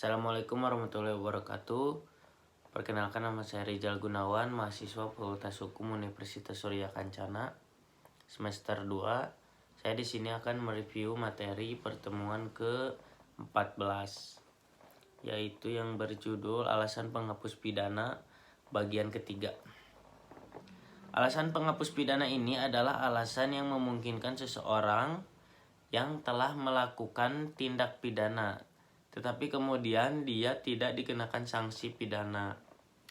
Assalamualaikum warahmatullahi wabarakatuh. Perkenalkan, nama saya Rizal Gunawan, mahasiswa Fakultas Hukum Universitas Surya Kencana semester 2. Saya di sini akan mereview materi pertemuan ke-14, yaitu yang berjudul Alasan Penghapus Pidana bagian ketiga. Alasan penghapus pidana ini adalah alasan yang memungkinkan seseorang yang telah melakukan tindak pidana tetapi kemudian dia tidak dikenakan sanksi pidana.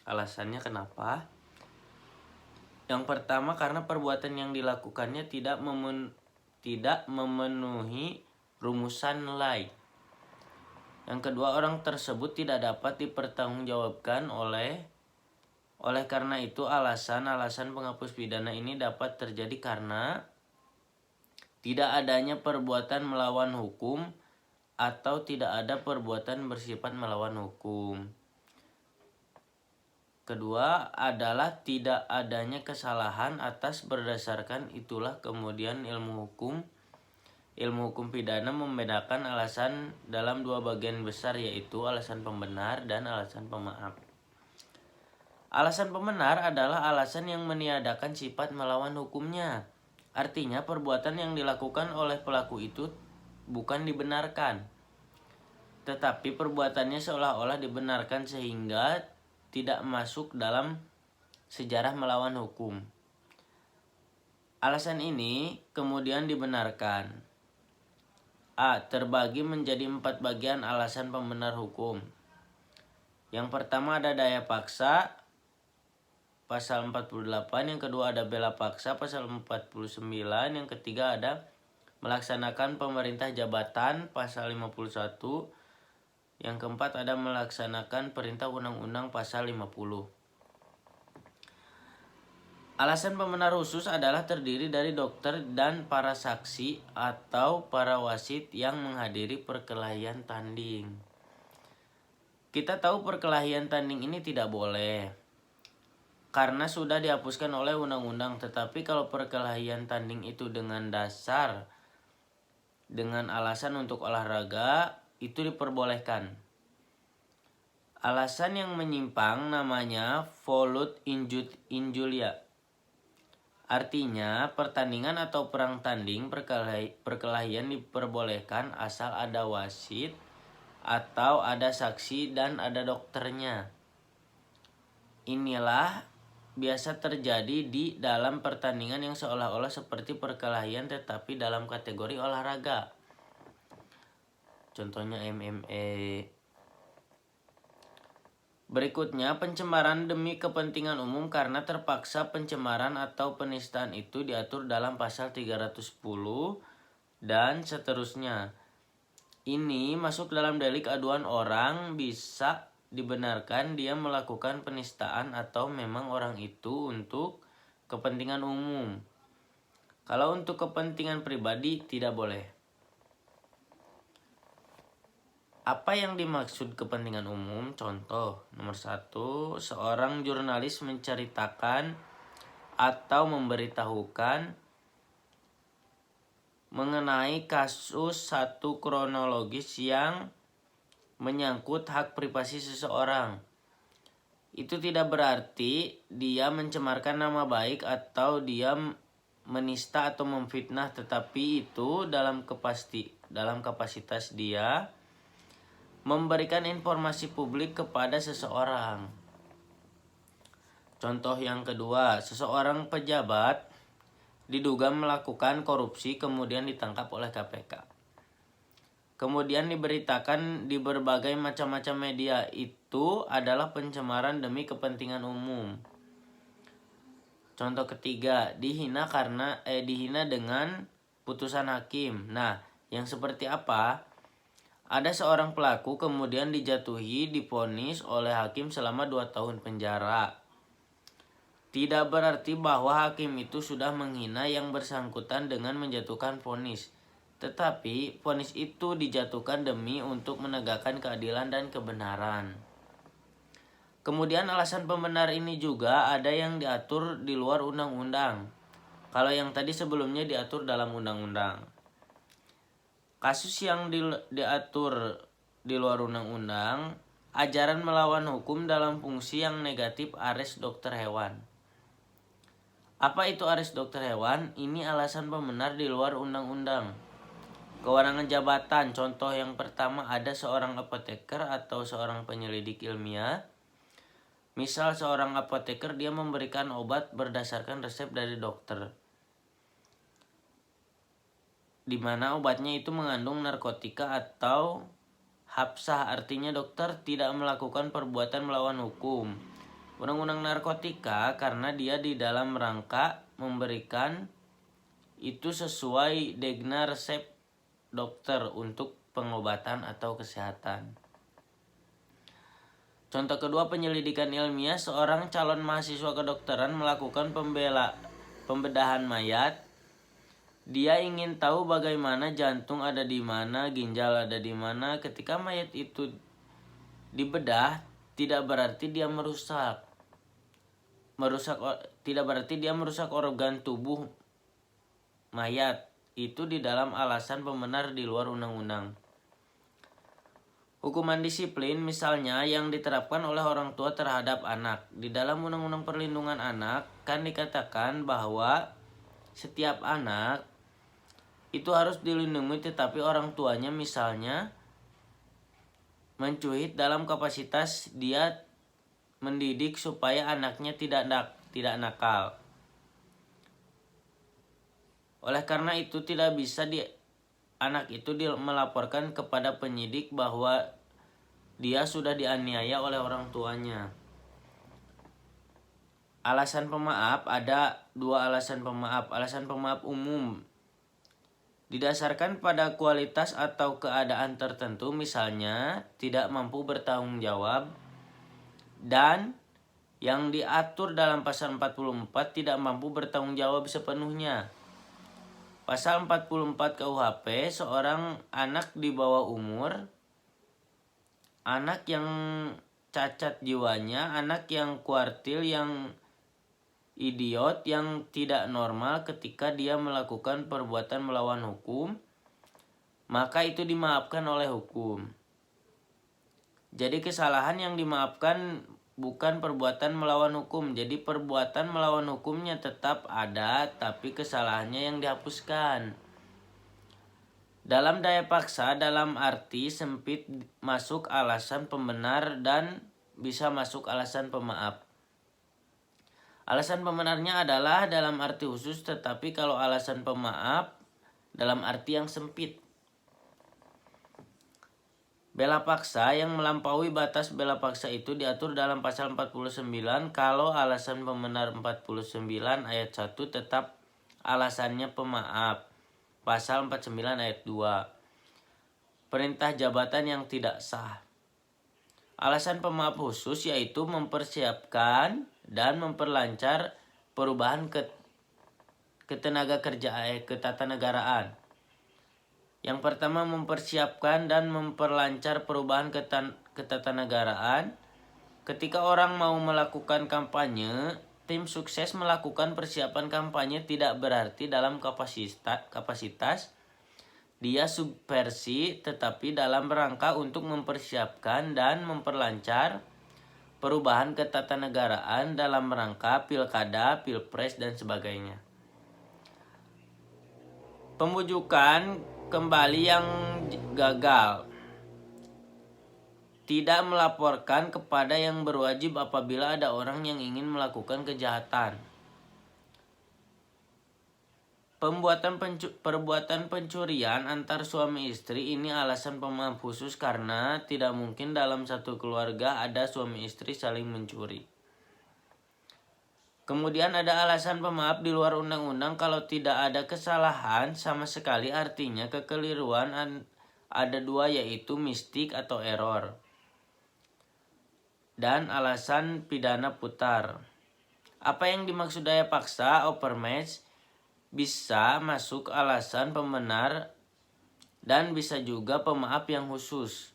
Alasannya kenapa? Yang pertama, karena perbuatan yang dilakukannya tidak memenuhi rumusan nilai. Yang kedua, orang tersebut tidak dapat dipertanggungjawabkan oleh karena itu alasan penghapus pidana ini dapat terjadi karena tidak adanya perbuatan melawan hukum atau tidak ada perbuatan bersifat melawan hukum. Kedua adalah tidak adanya kesalahan atas berdasarkan itulah kemudian ilmu hukum pidana membedakan alasan dalam dua bagian besar, yaitu alasan pembenar dan alasan pemaaf. Alasan pembenar adalah alasan yang meniadakan sifat melawan hukumnya. Artinya perbuatan yang dilakukan oleh pelaku itu bukan dibenarkan, tetapi perbuatannya seolah-olah dibenarkan sehingga tidak masuk dalam sejarah melawan hukum. Alasan ini kemudian dibenarkan. A. Terbagi menjadi 4 bagian alasan pembenar hukum. Yang pertama ada daya paksa, pasal 48. Yang kedua ada bela paksa, pasal 49. Yang ketiga ada melaksanakan pemerintah jabatan, pasal 51. Yang keempat ada melaksanakan perintah undang-undang, pasal 50. Alasan pembenar khusus adalah terdiri dari dokter dan para saksi atau para wasit yang menghadiri perkelahian tanding. Kita tahu perkelahian tanding ini tidak boleh karena sudah dihapuskan oleh undang-undang, tetapi kalau perkelahian tanding itu dengan alasan untuk olahraga, itu diperbolehkan. Alasan yang menyimpang namanya volut injuria. Artinya pertandingan atau perang tanding perkelahian diperbolehkan asal ada wasit atau ada saksi dan ada dokternya. Inilah biasa terjadi di dalam pertandingan yang seolah-olah seperti perkelahian tetapi dalam kategori olahraga. Contohnya MMA. Berikutnya, pencemaran demi kepentingan umum karena terpaksa. Pencemaran atau penistaan itu diatur dalam pasal 310 dan seterusnya. Ini masuk dalam delik aduan orang, bisa dibenarkan dia melakukan penistaan atau memang orang itu untuk kepentingan umum. Kalau untuk kepentingan pribadi tidak boleh. Apa yang dimaksud kepentingan umum? Contoh, nomor 1, seorang jurnalis menceritakan atau memberitahukan mengenai kasus satu kronologis yang menyangkut hak privasi seseorang. Itu tidak berarti dia mencemarkan nama baik atau dia menista atau memfitnah, tetapi itu dalam kapasitas dia memberikan informasi publik kepada seseorang. Contoh yang kedua, seseorang pejabat diduga melakukan korupsi kemudian ditangkap oleh KPK. Kemudian diberitakan di berbagai macam-macam media. Itu adalah pencemaran demi kepentingan umum. Contoh ketiga, dihina dengan putusan hakim. Nah, yang seperti apa? Ada seorang pelaku kemudian divonis oleh hakim selama 2 tahun penjara. Tidak berarti bahwa hakim itu sudah menghina yang bersangkutan dengan menjatuhkan vonis. Tetapi vonis itu dijatuhkan demi untuk menegakkan keadilan dan kebenaran. Kemudian alasan pembenar ini juga ada yang diatur di luar undang-undang. Kalau yang tadi sebelumnya diatur dalam undang-undang. Kasus yang diatur di luar undang-undang, ajaran melawan hukum dalam fungsi yang negatif ares dokter hewan. Apa itu ares dokter hewan? Ini alasan pembenar di luar undang-undang. Kewenangan jabatan, contoh yang pertama ada seorang apoteker atau seorang penyelidik ilmiah. Misal seorang apoteker dia memberikan obat berdasarkan resep dari dokter, di mana obatnya itu mengandung narkotika atau hapsah, artinya dokter tidak melakukan perbuatan melawan hukum. Undang-undang narkotika karena dia di dalam rangka memberikan itu sesuai dengan resep dokter untuk pengobatan atau kesehatan. Contoh kedua, penyelidikan ilmiah. Seorang calon mahasiswa kedokteran melakukan pembedahan mayat. Dia ingin tahu bagaimana jantung ada di mana, ginjal ada di mana. Ketika mayat itu dibedah, tidak berarti dia merusak. Tidak berarti dia merusak organ tubuh mayat. Itu di dalam alasan pembenar di luar undang-undang. Hukuman disiplin misalnya yang diterapkan oleh orang tua terhadap anak. Di dalam Undang-Undang Perlindungan Anak kan dikatakan bahwa setiap anak itu harus dilindungi, tetapi orang tuanya misalnya mencuit dalam kapasitas dia mendidik supaya anaknya tidak nakal. Oleh karena itu tidak bisa anak itu melaporkan kepada penyidik bahwa dia sudah dianiaya oleh orang tuanya. Alasan pemaaf, ada dua alasan pemaaf. Alasan pemaaf umum didasarkan pada kualitas atau keadaan tertentu, misalnya tidak mampu bertanggung jawab, dan yang diatur dalam pasal 44 tidak mampu bertanggung jawab sepenuhnya. Pasal 44 KUHP, seorang anak di bawah umur, anak yang cacat jiwanya, anak yang kuartil, yang idiot, yang tidak normal ketika dia melakukan perbuatan melawan hukum, maka itu dimaafkan oleh hukum. Jadi kesalahan yang dimaafkan bukan perbuatan melawan hukum. Jadi perbuatan melawan hukumnya tetap ada, tapi kesalahannya yang dihapuskan. Dalam daya paksa, dalam arti sempit masuk alasan pembenar dan bisa masuk alasan pemaaf. Alasan pembenarnya adalah dalam arti khusus, tetapi kalau alasan pemaaf dalam arti yang sempit. Bela paksa yang melampaui batas bela paksa itu diatur dalam pasal 49 kalau alasan pembenar 49 ayat 1 tetap alasannya pemaaf. Pasal 49 ayat 2. Perintah jabatan yang tidak sah. Alasan pemaaf khusus yaitu mempersiapkan dan memperlancar perubahan ketatanegaraan. Yang pertama, mempersiapkan dan memperlancar perubahan ketatanegaraan. Ketika orang mau melakukan kampanye, tim sukses melakukan persiapan kampanye tidak berarti dalam kapasitas dia subversi, tetapi dalam rangka untuk mempersiapkan dan memperlancar perubahan ketatanegaraan dalam rangka pilkada, pilpres, dan sebagainya. Pembujukan kembali yang gagal. Tidak melaporkan kepada yang berwajib apabila ada orang yang ingin melakukan kejahatan. Perbuatan pencurian antar suami istri ini alasan pemaaf khusus karena tidak mungkin dalam satu keluarga ada suami istri saling mencuri. Kemudian ada alasan pemaaf di luar undang-undang kalau tidak ada kesalahan sama sekali, artinya kekeliruan ada dua, yaitu mistik atau error. Dan alasan pidana putar. Apa yang dimaksud daya paksa, overmatch, bisa masuk alasan pembenar dan bisa juga pemaaf yang khusus.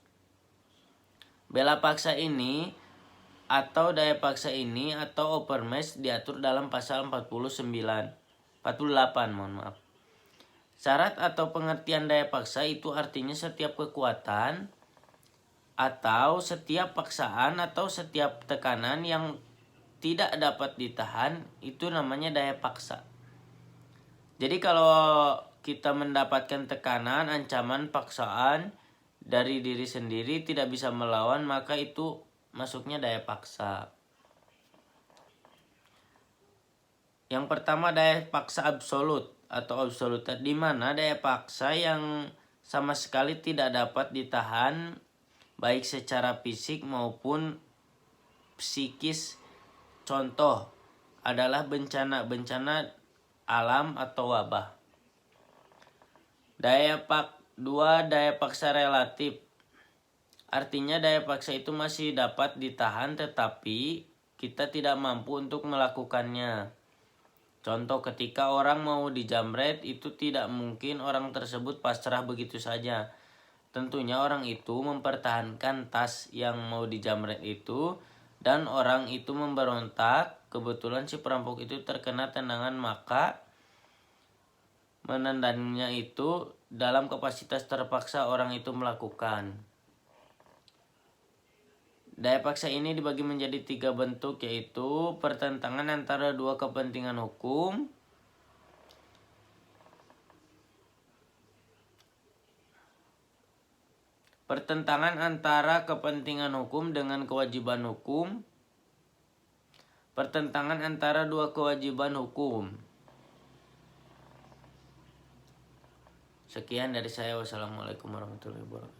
Bela paksa ini atau daya paksa ini atau overmatch diatur dalam pasal 48. Syarat atau pengertian daya paksa itu artinya setiap kekuatan atau setiap paksaan atau setiap tekanan yang tidak dapat ditahan itu namanya daya paksa. Jadi kalau kita mendapatkan tekanan, ancaman, paksaan dari diri sendiri tidak bisa melawan, maka itu masuknya daya paksa. Yang pertama daya paksa absolut atau absoluter, di mana daya paksa yang sama sekali tidak dapat ditahan baik secara fisik maupun psikis. Contoh adalah bencana alam atau wabah. Daya paksa relatif. Artinya daya paksa itu masih dapat ditahan tetapi kita tidak mampu untuk melakukannya. Contoh ketika orang mau dijamret, itu tidak mungkin orang tersebut pasrah begitu saja. Tentunya orang itu mempertahankan tas yang mau dijamret itu, dan orang itu memberontak. Kebetulan si perampok itu terkena tendangan, maka menendangnya itu dalam kapasitas terpaksa orang itu melakukan. Daya paksa ini dibagi menjadi 3 bentuk, yaitu pertentangan antara dua kepentingan hukum, pertentangan antara kepentingan hukum dengan kewajiban hukum, pertentangan antara dua kewajiban hukum. Sekian dari saya. Wassalamualaikum warahmatullahi wabarakatuh.